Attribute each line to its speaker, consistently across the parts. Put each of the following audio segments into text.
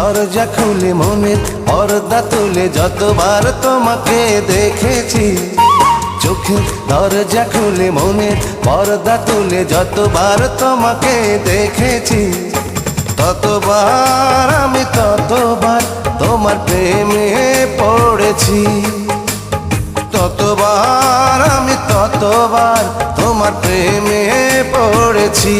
Speaker 1: দরজা খুলে মনের পর্দা তুলে যতবার তোমাকে দেখেছি, চোখের দরজা খুলে মনের পর্দা তুলে যতবার তোমাকে দেখেছি, ততবার আমি ততবার তোমার প্রেমে পড়েছি, ততবার আমি ততবার তোমার প্রেমে পড়েছি।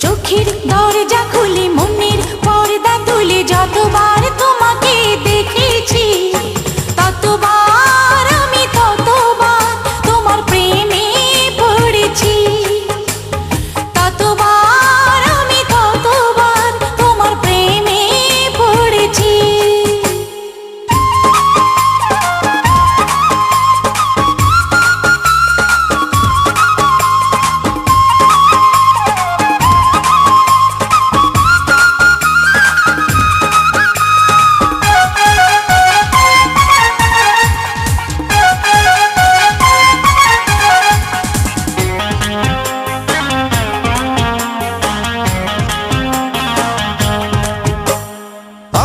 Speaker 2: চোখের দরজা খুলে মনের পর্দা তুলে যতবার তোমাকে দেখেছি, ততবার আমি ততবার তোমার প্রেমে পড়েছি, ততবার আমি ততবার তোমার প্রেমে পড়েছি।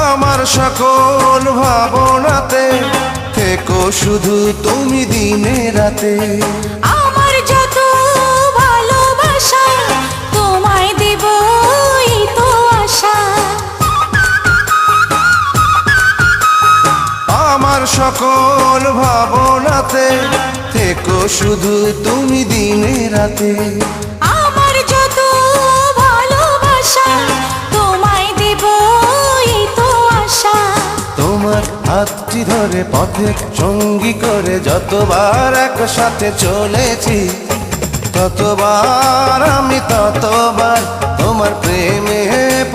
Speaker 1: আমার সকল ভাবনাতে থেকো শুধু তুমি দিনে রাতে,
Speaker 2: আমার যত ভালোবাসা তোমায় দেব এই তো আশা,
Speaker 1: আমার সকল ভাবনাতে থেকো শুধু তুমি দিনে রাতে,
Speaker 2: আমার যত ভালোবাসা তোমায় দেব এই তো আশা।
Speaker 1: তোমার হাতটি ধরে পথে সঙ্গী করে যতবার একসাথে চলেছি, ততবার আমি ততবার তোমার প্রেমে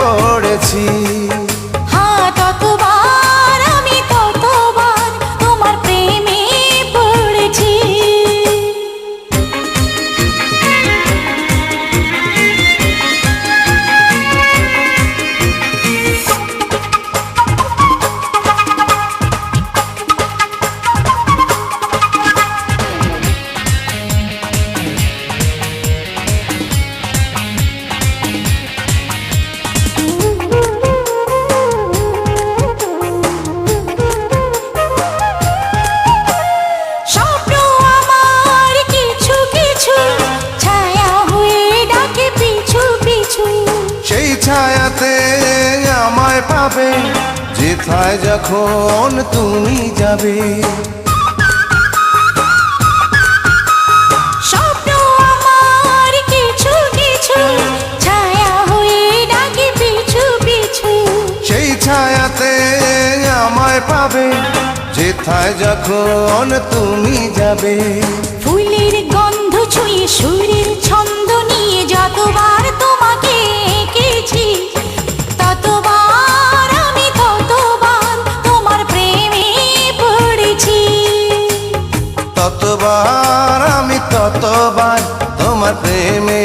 Speaker 1: পড়েছি,
Speaker 2: হ্যাঁ ততবার আমি ততবার তোমার প্রেমে পড়েছি। স্বপ্ন আমার কিছু কিছু ছায়া হয়ে ডাকে পিছু পিছু,
Speaker 1: সেই ছায়াতে আমায় পাবে যেথায় যখন তুমি যাবে,
Speaker 2: স্বপ্ন আমার কিছু কিছু ছায়া হয়ে ডাকে পিছু পিছু,
Speaker 1: সেই ছায়াতে আমায় পাবে যেথায় যখন তুমি যাবে।
Speaker 2: ফুলের গন্ধ ছুঁয়ে সুরের ছন্দ নিয়ে যতবার তোমাকে এঁকেছি, ততবার আমি ততবার তোমার প্রেমে পড়েছি,
Speaker 1: ততবার আমি ততবার তোমার প্রেমে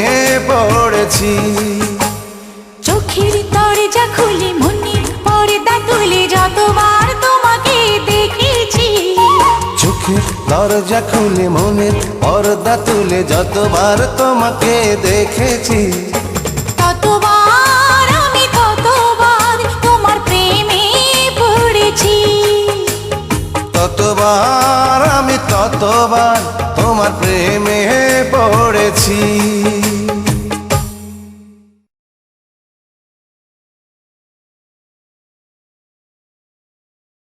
Speaker 1: পড়েছি।
Speaker 2: চোখের দরজা খুলে মনের পর্দা তুলে যতবার তোমাকে দেখেছি,
Speaker 1: চোখের দরজা খুলে মনের পর্দা তুলে যতবার তোমাকে দেখেছি,
Speaker 2: ততবার আমি ততবার তোমার প্রেমে পড়েছি,
Speaker 1: ততবার আমি ততবার তোমার প্রেমে পড়েছি।